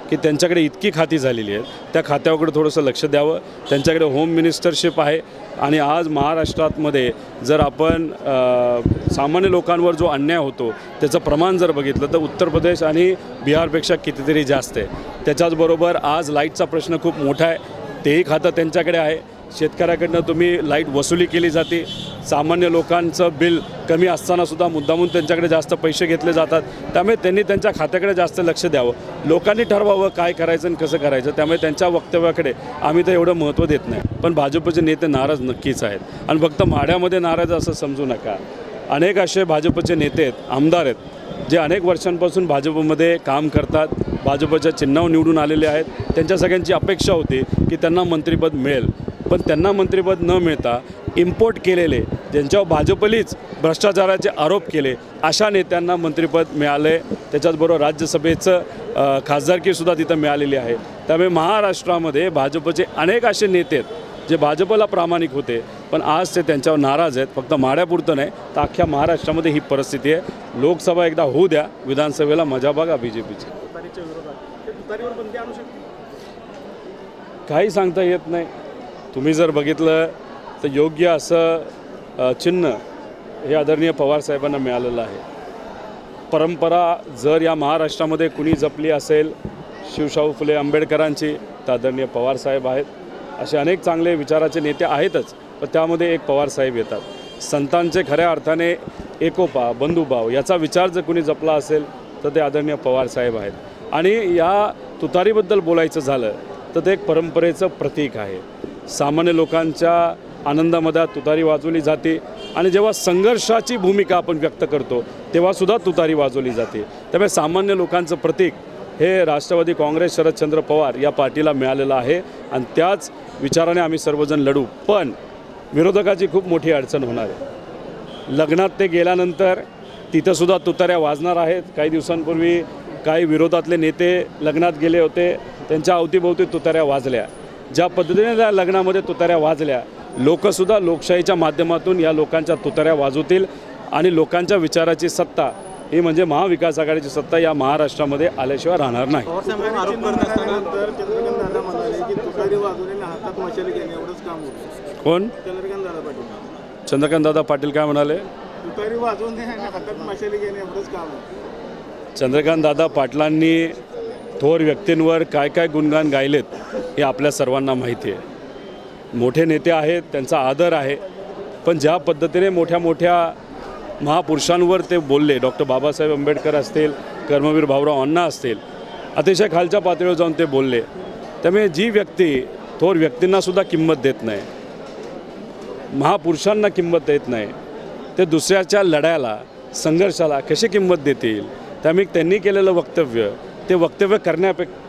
की त्यांच्याकडे इतकी खाती झालेली आहेत, त्या खात्याकडे थोडंसं लक्ष द्यावं. त्यांच्याकडे होम मिनिस्टरशिप आहे आणि आज महाराष्ट्रामध्ये जर आपण सामान्य लोकांवर जो अन्याय होतो त्याचं प्रमाण जर बघितलं तर उत्तर प्रदेश आणि बिहारपेक्षा कितीतरी जास्त आहे. त्याच्याचबरोबर आज लाईटचा प्रश्न खूप मोठा आहे, तेही खातं त्यांच्याकडे आहे. शेतकऱ्याकडनं तुम्ही लाईट वसुली केली जाते, सामान्य लोकांचं बिल कमी असतानासुद्धा मुद्दामून त्यांच्याकडे जास्त पैसे घेतले जातात. त्यामुळे त्यांनी त्यांच्या खात्याकडे जास्त लक्ष द्यावं. लोकांनी ठरवावं काय करायचं आणि कसं करायचं. त्यामुळे त्यांच्या वक्तव्याकडे आम्ही तर एवढं महत्त्व देत नाही. पण भाजपचे नेते नाराज नक्कीच आहेत आणि फक्त माढ्यामध्ये नाराज असं समजू नका. अनेक असे भाजपचे नेते आहेत, आमदार आहेत जे अनेक वर्षांपासून भाजपमध्ये काम करतात, भाजपच्या चिन्हावर निवडून आलेले आहेत. त्यांच्या सगळ्यांची अपेक्षा होती की त्यांना मंत्रिपद मिळेल, पण त्यांना मंत्रिपद न मिळता इम्पोर्ट केलेले, ज्यांच्यावर भाजपलीच भ्रष्टाचाराचे आरोप केले, अशा नेत्यांना मंत्रिपद मिळाले. त्याच्याचबरोबर राज्यसभेचं खासदारकीसुद्धा तिथं मिळालेली आहे. त्यामुळे महाराष्ट्रामध्ये भाजपचे अनेक असे नेते आहेत जे भाजपला प्रामाणिक होते, पण आज ते त्यांच्यावर नाराज आहेत. फक्त माढ्यापुरतं नाही तर अख्ख्या महाराष्ट्रामध्ये ही परिस्थिती आहे. लोकसभा एकदा होऊ द्या, विधानसभेला मजा बघा BJPची. काही सांगता येत नाही. तुम्ही जर बघितलं तर योग्य असं चिन्ह हे आदरणीय पवारसाहेबांना मिळालेलं आहे. परंपरा जर या महाराष्ट्रामध्ये कुणी जपली असेल शिवशाहू फुले आंबेडकरांची तर आदरणीय पवारसाहेब आहेत. असे अनेक चांगले विचाराचे नेते आहेतच, पण त्यामध्ये एक पवारसाहेब येतात. संतांचे खऱ्या अर्थाने एकोपा बंधुभाव याचा विचार जर कुणी जपला असेल तर ते आदरणीय पवारसाहेब आहेत. आणि या तुतारीबद्दल बोलायचं झालं तर ते एक परंपरेचं प्रतीक आहे. सामान्य लोकांच्या आनंदामध्ये तुतारी वाजवली जाते आणि जेव्हा संघर्षाची भूमिका आपण व्यक्त करतो तेव्हासुद्धा तुतारी वाजवली जाते. त्यामुळे सामान्य लोकांचं प्रतीक हे राष्ट्रवादी काँग्रेस शरदचंद्र पवार या पार्टीला मिळालेलं आहे आणि त्याच विचाराने आम्ही सर्वजण लढू. पण विरोधकाची खूप मोठी अडचण होणार आहे. लग्नात ते गेल्यानंतर तिथंसुद्धा तुताऱ्या वाजणार आहेत. काही दिवसांपूर्वी काही विरोधातले नेते लग्नात गेले होते, त्यांच्या अवतीभोवती तुताऱ्या वाजल्या. ज्या पद्धतीने त्या लग्नामध्ये तुताऱ्या वाजल्या, लोकसुद्धा लोकशाहीच्या माध्यमातून या लोकांच्या तुताऱ्या वाजवतील आणि लोकांच्या विचाराची सत्ता ही म्हणजे महाविकास आघाडीची सत्ता या महाराष्ट्रामध्ये आल्याशिवाय राहणार नाही. कोण? चंद्रकांतदादा पाटील काय म्हणाले? चंद्रकांतदादा पाटलांनी थोर व्यक्तींवर काय काय गुणगान गायलेत हे आपल्या सर्वांना माहिती आहे. मोठे नेते आहेत, त्यांचा आदर आहे, पण ज्या पद्धतीने मोठ्या मोठ्या महापुरुषांवर ते बोलले, डॉक्टर बाबासाहेब आंबेडकर असतील, कर्मवीर भाऊराव अण्णा असतील, अतिशय खालच्या पातळीवर जाऊन ते बोलले. त्यामुळे जी व्यक्ती थोर व्यक्तींनासुद्धा किंमत देत नाही, महापुरुषांना किंमत देत नाही, ते दुसऱ्याच्या लढ्याला संघर्षाला कशी किंमत देतील. त्यामुळे त्यांनी केलेलं वक्तव्य ते वक्तव्य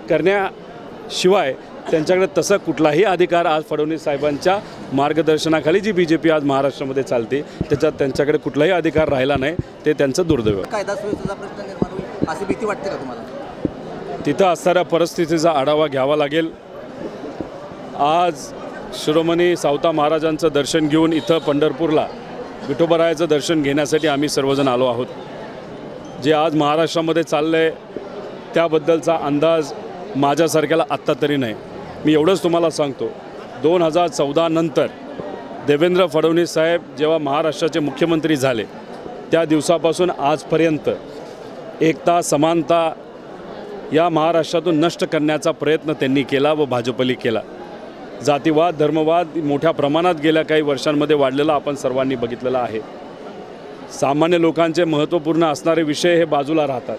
करण्याशिवाय त्यांच्याकडे तसा कुठलाही अधिकार आज फडणवीस साहेबांच्या मार्गदर्शनाखाली जी BJP आज महाराष्ट्रामध्ये चालते त्याच्यात त्यांच्याकडे कुठलाही अधिकार राहिला नाही. ते त्यांचं दुर्दैव. कायदा सुव्यवस्थेचा प्रश्न निर्माण होईल अशी भीती वाटते का तुम्हाला? तिथं असणाऱ्या परिस्थितीचा आढावा घ्यावा लागेल. आज शिरोमणी सावता महाराजांचं दर्शन घेऊन इथं पंढरपूरला विठोबरायाचं दर्शन घेण्यासाठी आम्ही सर्वजण आलो आहोत. जे आज महाराष्ट्रामध्ये चाललं आहे त्याबद्दलचा अंदाज माझ्यासारख्याला आत्ता तरी नाही. मी एवढंच तुम्हाला सांगतो, 2014 नंतर देवेंद्र फडणवीस साहेब जेव्हा महाराष्ट्राचे मुख्यमंत्री झाले त्या दिवसापासून आजपर्यंत एकता समानता या महाराष्ट्रातून नष्ट करण्याचा प्रयत्न त्यांनी केला व भाजपली केला. जातीवाद धर्मवाद मोठ्या प्रमाणात गेल्या काही वर्षांमध्ये वाढलेला आपण सर्वांनी बघितलेला आहे. सामान्य लोकांचे महत्त्वपूर्ण असणारे विषय हे बाजूला राहतात.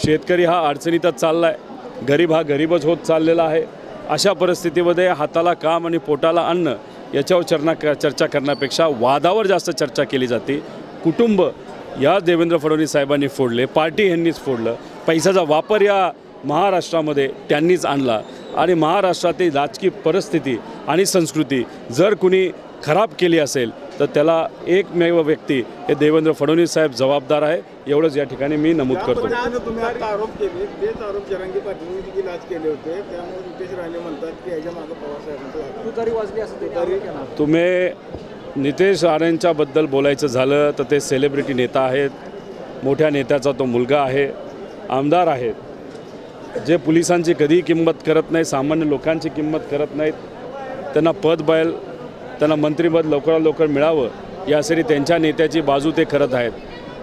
शेतकरी हा अडचणीतच चालला आहे, गरीब हा गरीबच होत चाललेला आहे. अशा परिस्थितीमध्ये हाताला काम आणि पोटाला अन्न याच्यावर चर्चा करण्यापेक्षा वादावर जास्त चर्चा केली जाते. कुटुंब या देवेंद्र फडणवीस साहेबांनी फोडले, पार्टी यांनीच फोडलं, पैशाचा वापर या महाराष्ट्रामध्ये त्यांनीच आणला आणि महाराष्ट्रातील राजकीय परिस्थिती आणि संस्कृती जर कुणी खराब केली असेल तर त्याला एकमेव व्यक्ती हे देवेंद्र फडणवीस साहेब जबाबदार आहे. एवढंच या ठिकाणी मी नमूद करतो. तुम्ही आता आरोप केले तेच आरोप जरांगे पाटील देखील आज केले होते, त्यामुळे नितेश राणे म्हणतात की याच्या मागे पवार साहेबांचं तुतारी वाजली असं तुम्ही नितेश राणेंच्याबद्दल बोलायचं झालं तर ते सेलिब्रिटी नेता आहेत, मोठ्या नेत्याचा तो मुलगा आहे, आमदार आहेत. जे पोलिसांची कधीही किंमत करत नाही, सामान्य लोकांची किंमत करत नाहीत, त्यांना पद बैल, त्यांना मंत्रिपद लवकरात लवकर मिळावं यासाठी त्यांच्या नेत्याची बाजू ते करत आहेत.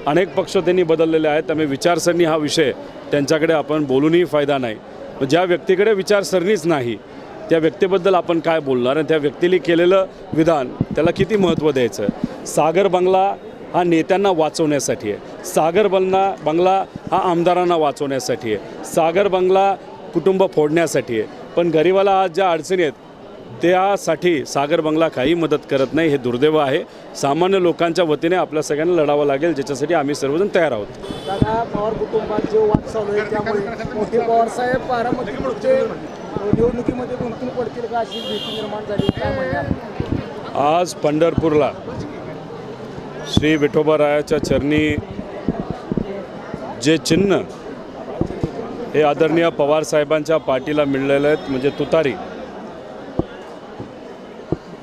अनेक पक्ष त्यांनी बदललेले आहेत, त्यामुळे विचारसरणी हा विषय त्यांच्याकडे आपण बोलूनही फायदा नाही. ज्या व्यक्तीकडे विचारसरणीच नाही त्या व्यक्तीबद्दल आपण काय बोलणार आणि त्या व्यक्तीने केलेलं विधान त्याला किती महत्त्व द्यायचं. सागर बंगला हा नेत्यांना वाचवण्यासाठी आहे, सागर बंगला हा आमदारांना वाचवण्यासाठी आहे, सागर बंगला कुटुंब फोडण्यासाठी आहे. पण गरिबाला आज ज्या अडचणी आहेत त्यासाठी सागर बंगला काही मदत करत नाही. हे दुर्दैव आहे. सामान्य लोकांच्या वतीने आपल्या सगळ्यांना लढावं लागेल, ज्याच्यासाठी आम्ही सर्वजण तयार आहोत. दादा, पवार कुटुंबात जो वाद चालू आहे त्यामुळे मोठे पवारसाहेब बारामतीचे निवडणुकीमध्ये गुंतून पडतील का अशी भीती निर्माण झाली, काय म्हणणार? आज पंढरपूरला श्री विठोबारायाच्या चरणी जे चिन्ह हे आदरणीय पवारसाहेबांच्या पाठीला मिळलेलं आहेत, म्हणजे तुतारी,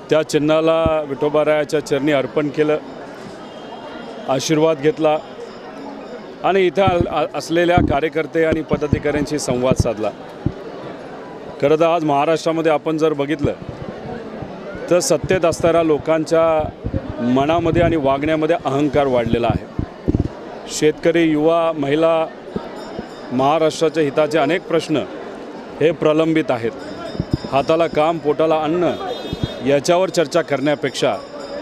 त्या चिन्हाला विठोबारायाच्या चरणी अर्पण केलं, आशीर्वाद घेतला आणि इथं असलेल्या कार्यकर्ते आणि पदाधिकाऱ्यांशी संवाद साधला. खरं तर आज महाराष्ट्रामध्ये आपण जर बघितलं तर सत्तेत असणाऱ्या लोकांच्या मनामध्ये आणि वागण्यामध्ये अहंकार वाढलेला आहे. शेतकरी, युवा, महिला, महाराष्ट्राच्या हिताचे अनेक प्रश्न हे प्रलंबित आहेत. हाताला काम, पोटाला अन्न याच्यावर चर्चा करण्यापेक्षा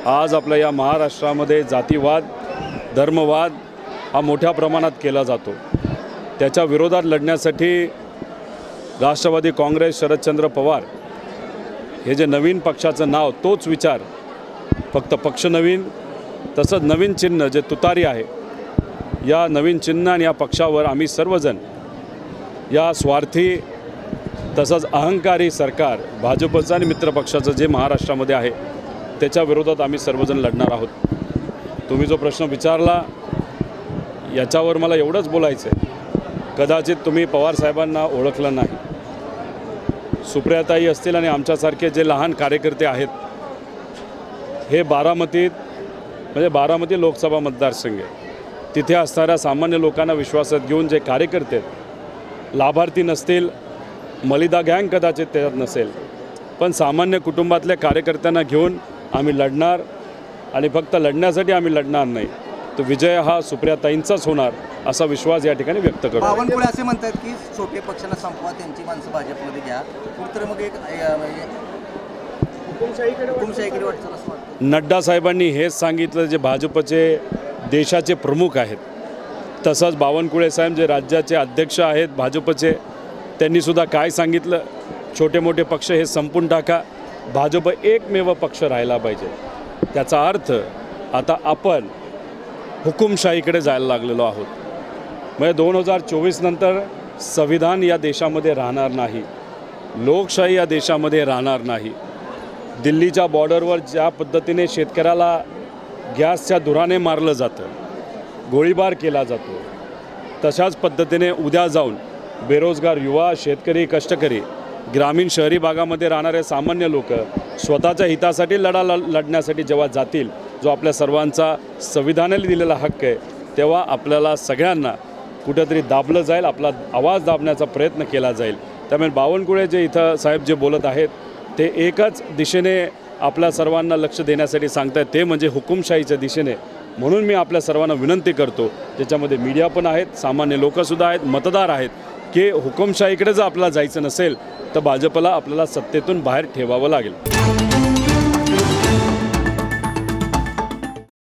आज आपल्या या महाराष्ट्रामध्ये जातीवाद, धर्मवाद हा मोठ्या प्रमाणात केला जातो. त्याच्या विरोधात लढण्यासाठी राष्ट्रवादी काँग्रेस, शरदचंद्र पवार हे जे नवीन पक्षाचं नाव, तोच विचार, फक्त पक्ष नवीन, तसंच नवीन चिन्ह जे तुतारी आहे, या नवीन चिन्ह आणि या पक्षावर आम्ही सर्वजण या स्वार्थी तसंच अहंकारी सरकार भाजपचं आणि मित्रपक्षाचं जे महाराष्ट्रामध्ये आहे त्याच्या विरोधात आम्ही सर्वजण लढणार आहोत. तुम्ही जो प्रश्न विचारला याच्यावर मला एवढंच बोलायचं आहे, कदाचित तुम्ही पवारसाहेबांना ओळखलं नाही. सुप्रियाताई असतील आणि आमच्यासारखे जे लहान कार्यकर्ते आहेत, हे बारामतीत, म्हणजे बारामती लोकसभा मतदारसंघ आहे, तिथे असणाऱ्या सामान्य लोकांना विश्वासात घेऊन जे कार्यकर्ते आहेत, लाभार्थी नसतील, मलिदा गँग कदाचित त्याच्यात नसेल, पण सामान्य कुटुंबातल्या कार्यकर्त्यांना घेऊन आम्ही लढणार आणि फक्त लढण्यासाठी आम्ही लढणार नाही, तो विजय हा सुप्रियाताईंचाच होणार असा विश्वास या ठिकाणी व्यक्त करतो. बावनकुळे असे म्हणतात की छोटे पक्षांना संपवा, त्यांची माणसं भाजपमध्ये घ्या, कुठेतरी मग एक हुकुमशाहीकडे वाटतं असं वाटतं. नड्डा साहेबांनी हेच सांगितलं जे भाजपचे देशाचे प्रमुख आहेत. तसंच बावनकुळे साहेब जे राज्याचे अध्यक्ष आहेत भाजपचे, त्यांनीसुद्धा काय सांगितलं, छोटे मोठे पक्ष हे संपून टाका, भाजप एकमेव पक्ष राहिला पाहिजे. त्याचा अर्थ आता आपण हुकुमशाहीकडे जायला लागलेलो आहोत. म्हणजे 2024 नंतर संविधान या देशामध्ये राहणार नाही, लोकशाही या देशामध्ये राहणार नाही. दिल्लीच्या बॉर्डरवर ज्या पद्धतीने शेतकऱ्याला गॅसच्या धुराने मारलं जातं, गोळीबार केला जातो, तशाच पद्धतीने उद्या जाऊन बेरोजगार युवा, शेतकरी, कष्टकरी, ग्रामीण शहरी भागामध्ये राहणारे सामान्य लोक स्वतःच्या हितासाठी लढण्यासाठी जेव्हा जातील, जो आपल्या सर्वांचा संविधानाने दिलेला हक्क आहे, तेव्हा आपल्याला सगळ्यांना कुठेतरी दाबलं जाईल, आपला आवाज दाबण्याचा प्रयत्न केला जाईल. त्यामुळे बावनकुळे जे इथं साहेब जे बोलत आहेत ते एकच दिशेने आपल्या सर्वांना लक्ष देण्यासाठी सांगतायत, ते म्हणजे हुकुमशाहीच्या दिशेने. म्हणून मी आपल्या सर्वांना विनंती करतो, ज्याच्यामध्ये मीडिया पण आहेत, सामान्य लोकसुद्धा आहेत, मतदार आहेत, की हुकुमशाहीकडे जर आपल्याला जायचं नसेल तर भाजपला आपल्याला सत्तेतून बाहेर ठेवावं लागेल.